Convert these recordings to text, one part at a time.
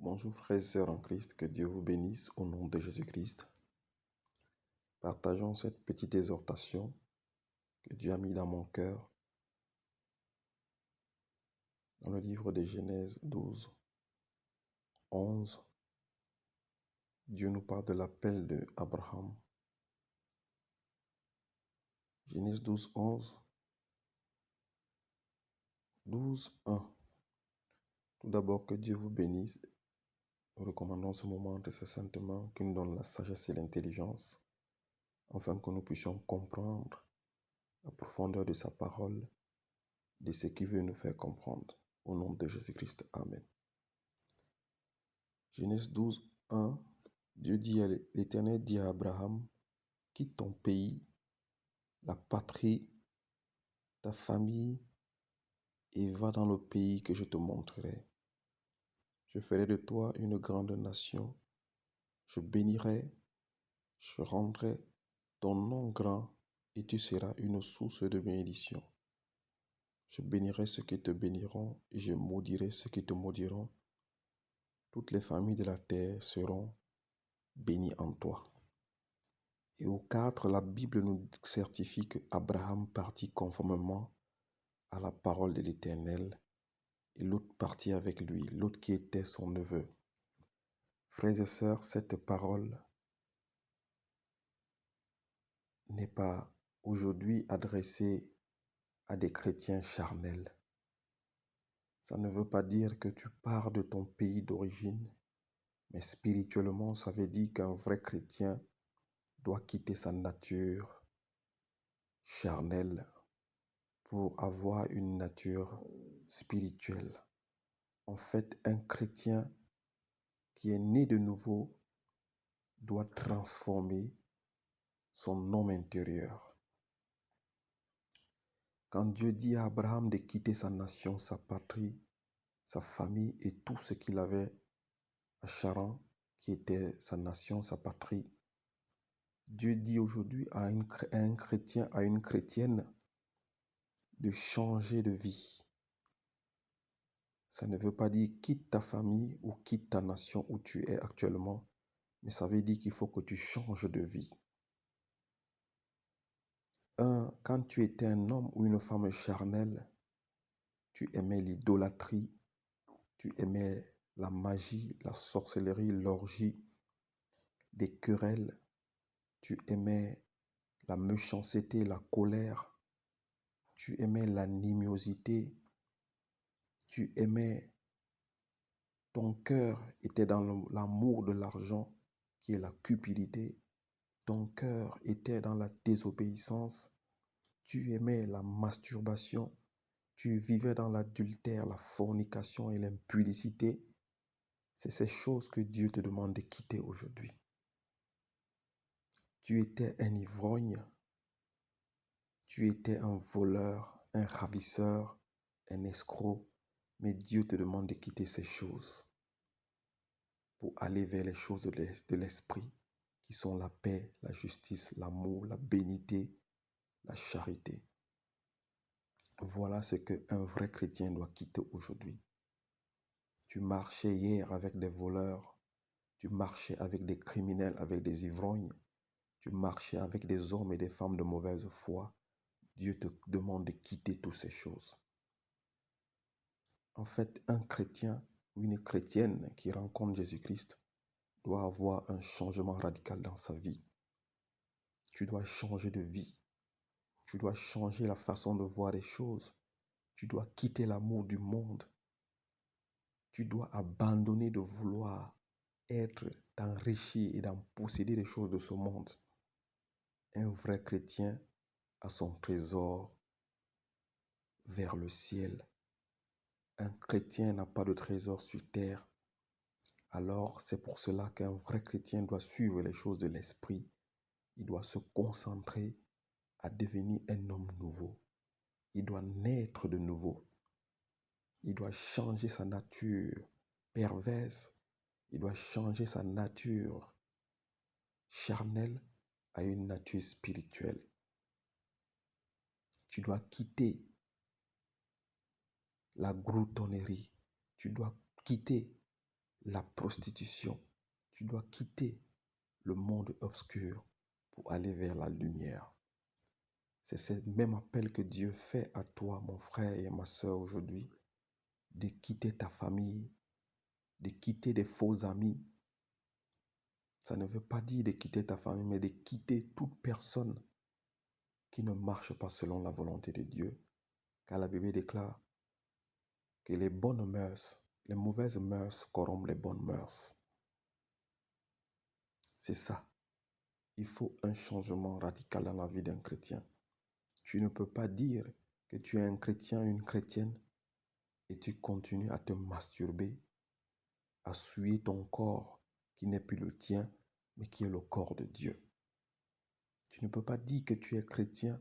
Bonjour frères et sœurs en Christ, que Dieu vous bénisse au nom de Jésus-Christ. Partageons cette petite exhortation que Dieu a mis dans mon cœur dans le livre de Genèse 12, 11. Dieu nous parle de l'appel de Abraham. Genèse 12, 11, 12, 1. Tout d'abord, que Dieu vous bénisse. Nous recommandons ce moment de sa sainte main qui nous donne la sagesse et l'intelligence afin que nous puissions comprendre la profondeur de sa parole, de ce qu'il veut nous faire comprendre. Au nom de Jésus-Christ. Amen. Genèse 12, 1. L'Éternel dit à Abraham, quitte ton pays, la patrie, ta famille, et va dans le pays que je te montrerai. Je ferai de toi une grande nation. Je bénirai, je rendrai ton nom grand, et tu seras une source de bénédiction. Je bénirai ceux qui te béniront, et je maudirai ceux qui te maudiront. Toutes les familles de la terre seront bénies en toi. Et au 4, la Bible nous certifie que Abraham partit conformément à la parole de l'Éternel, et l'autre partit avec lui, l'autre qui était son neveu. Frères et sœurs, cette parole n'est pas aujourd'hui adressée à des chrétiens charnels. Ça ne veut pas dire que tu pars de ton pays d'origine, mais spirituellement, ça veut dire qu'un vrai chrétien doit quitter sa nature charnelle pour avoir une nature spirituelle. En fait, un chrétien qui est né de nouveau doit transformer son homme intérieur. Quand Dieu dit à Abraham de quitter sa nation, sa patrie, sa famille et tout ce qu'il avait à Charan, qui était sa nation, sa patrie, Dieu dit aujourd'hui à un chrétien, à une chrétienne, de changer de vie. Ça ne veut pas dire quitte ta famille ou quitte ta nation où tu es actuellement, mais ça veut dire qu'il faut que tu changes de vie. Quand tu étais un homme ou une femme charnelle, tu aimais l'idolâtrie, tu aimais la magie, la sorcellerie, l'orgie, des querelles, tu aimais la méchanceté, la colère, tu aimais l'animosité, tu aimais, ton cœur était dans l'amour de l'argent, qui est la cupidité, ton cœur était dans la désobéissance, tu aimais la masturbation, tu vivais dans l'adultère, la fornication et l'impudicité. C'est ces choses que Dieu te demande de quitter aujourd'hui. Tu étais un ivrogne, tu étais un voleur, un ravisseur, un escroc, mais Dieu te demande de quitter ces choses pour aller vers les choses de l'esprit, qui sont la paix, la justice, l'amour, la bénité, la charité. Voilà ce qu'un vrai chrétien doit quitter aujourd'hui. Tu marchais hier avec des voleurs, tu marchais avec des criminels, avec des ivrognes, tu marchais avec des hommes et des femmes de mauvaise foi. Dieu te demande de quitter toutes ces choses. En fait, un chrétien ou une chrétienne qui rencontre Jésus-Christ doit avoir un changement radical dans sa vie. Tu dois changer de vie. Tu dois changer la façon de voir les choses. Tu dois quitter l'amour du monde. Tu dois abandonner de vouloir être enrichi et d'en posséder les choses de ce monde. Un vrai chrétien a son trésor vers le ciel. Un chrétien n'a pas de trésor sur terre. Alors, c'est pour cela qu'un vrai chrétien doit suivre les choses de l'esprit. Il doit se concentrer à devenir un homme nouveau. Il doit naître de nouveau. Il doit changer sa nature perverse. Il doit changer sa nature charnelle à une nature spirituelle. Tu dois quitter la gloutonnerie. Tu dois quitter la prostitution. Tu dois quitter le monde obscur pour aller vers la lumière. C'est ce même appel que Dieu fait à toi, mon frère et ma sœur, aujourd'hui, de quitter ta famille, de quitter des faux amis. Ça ne veut pas dire de quitter ta famille, mais de quitter toute personne qui ne marche pas selon la volonté de Dieu. Car la Bible déclare que les bonnes mœurs, les mauvaises mœurs corrompent les bonnes mœurs. C'est ça. Il faut un changement radical dans la vie d'un chrétien. Tu ne peux pas dire que tu es un chrétien, une chrétienne, et tu continues à te masturber, à souiller ton corps qui n'est plus le tien, mais qui est le corps de Dieu. Tu ne peux pas dire que tu es chrétien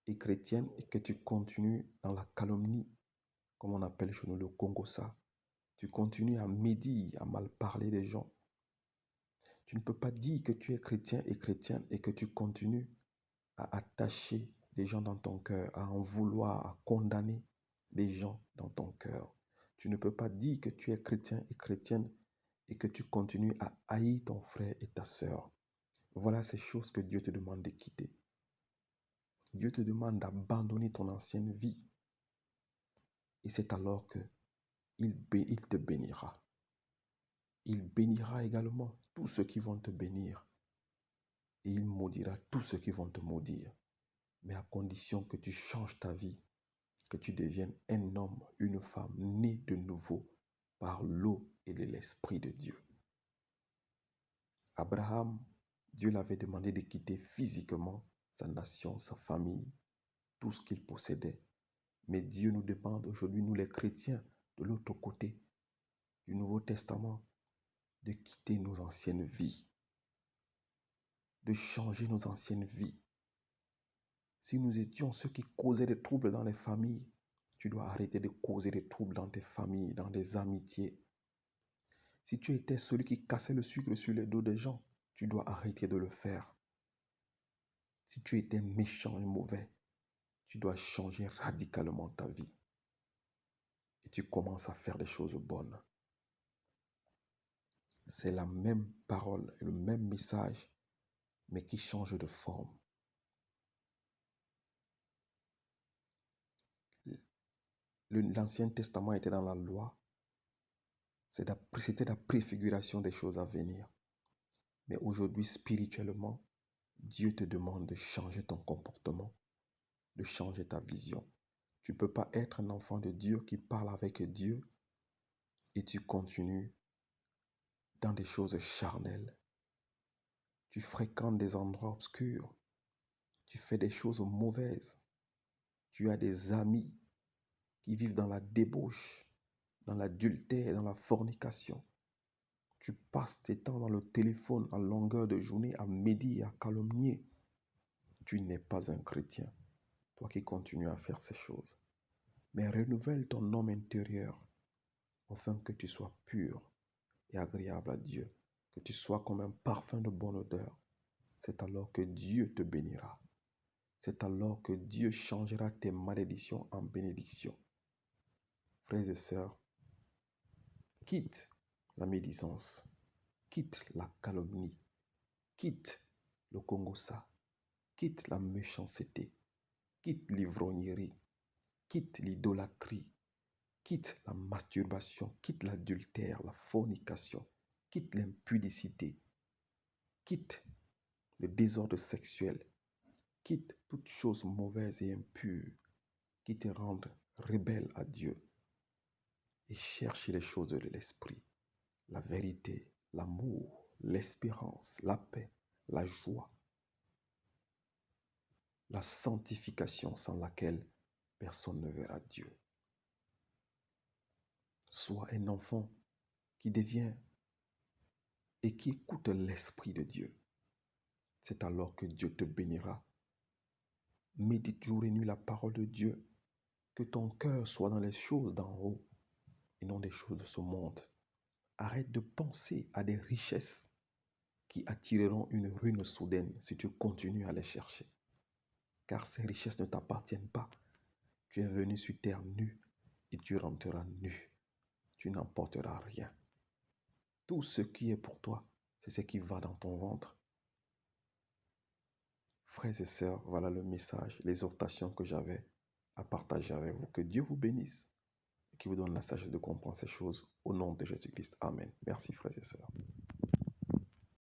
et chrétienne et que tu continues dans la calomnie, comme on appelle chez nous le Congo-ça. Tu continues à médire, à mal parler des gens. Tu ne peux pas dire que tu es chrétien et chrétienne et que tu continues à attacher des gens dans ton cœur, à en vouloir, à condamner des gens dans ton cœur. Tu ne peux pas dire que tu es chrétien et chrétienne et que tu continues à haïr ton frère et ta sœur. Voilà ces choses que Dieu te demande de quitter. Dieu te demande d'abandonner ton ancienne vie. Et c'est alors que il te bénira. Il bénira également tous ceux qui vont te bénir. Et il maudira tous ceux qui vont te maudire. Mais à condition que tu changes ta vie, que tu deviennes un homme, une femme née de nouveau par l'eau et de l'Esprit de Dieu. Abraham, Dieu l'avait demandé de quitter physiquement sa nation, sa famille, tout ce qu'il possédait. Mais Dieu nous demande aujourd'hui, nous les chrétiens, de l'autre côté du Nouveau Testament, de quitter nos anciennes vies, de changer nos anciennes vies. Si nous étions ceux qui causaient des troubles dans les familles, tu dois arrêter de causer des troubles dans tes familles, dans des amitiés. Si tu étais celui qui cassait le sucre sur les dos des gens, tu dois arrêter de le faire. Si tu étais méchant et mauvais, tu dois changer radicalement ta vie. Et tu commences à faire des choses bonnes. C'est la même parole et le même message, mais qui change de forme. L'Ancien Testament était dans la loi. C'était la préfiguration des choses à venir. Mais aujourd'hui, spirituellement, Dieu te demande de changer ton comportement, de changer ta vision. Tu ne peux pas être un enfant de Dieu qui parle avec Dieu et tu continues dans des choses charnelles. Tu fréquentes des endroits obscurs. Tu fais des choses mauvaises. Tu as des amis qui vivent dans la débauche, dans l'adultère, dans la fornication. Tu passes tes temps dans le téléphone à longueur de journée à médire, à calomnier. Tu n'es pas un chrétien, toi qui continues à faire ces choses. Mais renouvelle ton homme intérieur afin que tu sois pur et agréable à Dieu, que tu sois comme un parfum de bonne odeur. C'est alors que Dieu te bénira. C'est alors que Dieu changera tes malédictions en bénédictions. Frères et sœurs, quitte la médisance, quitte la calomnie, quitte le Congo-ça, quitte la méchanceté, quitte l'ivrognerie, quitte l'idolâtrie, quitte la masturbation, quitte l'adultère, la fornication, quitte l'impudicité, quitte le désordre sexuel, quitte toutes choses mauvaises et impures qui te rendent rebelle à Dieu et cherche les choses de l'esprit, la vérité, l'amour, l'espérance, la paix, la joie, la sanctification sans laquelle personne ne verra Dieu. Sois un enfant qui devient et qui écoute l'Esprit de Dieu. C'est alors que Dieu te bénira. Médite jour et nuit la parole de Dieu. Que ton cœur soit dans les choses d'en haut et non des choses de ce monde. Arrête de penser à des richesses qui attireront une ruine soudaine si tu continues à les chercher. Car ces richesses ne t'appartiennent pas. Tu es venu sur terre nu et tu rentreras nu. Tu n'emporteras rien. Tout ce qui est pour toi, c'est ce qui va dans ton ventre. Frères et sœurs, voilà le message, l'exhortation que j'avais à partager avec vous. Que Dieu vous bénisse et qu'il vous donne la sagesse de comprendre ces choses. Au nom de Jésus-Christ. Amen. Merci, frères et sœurs.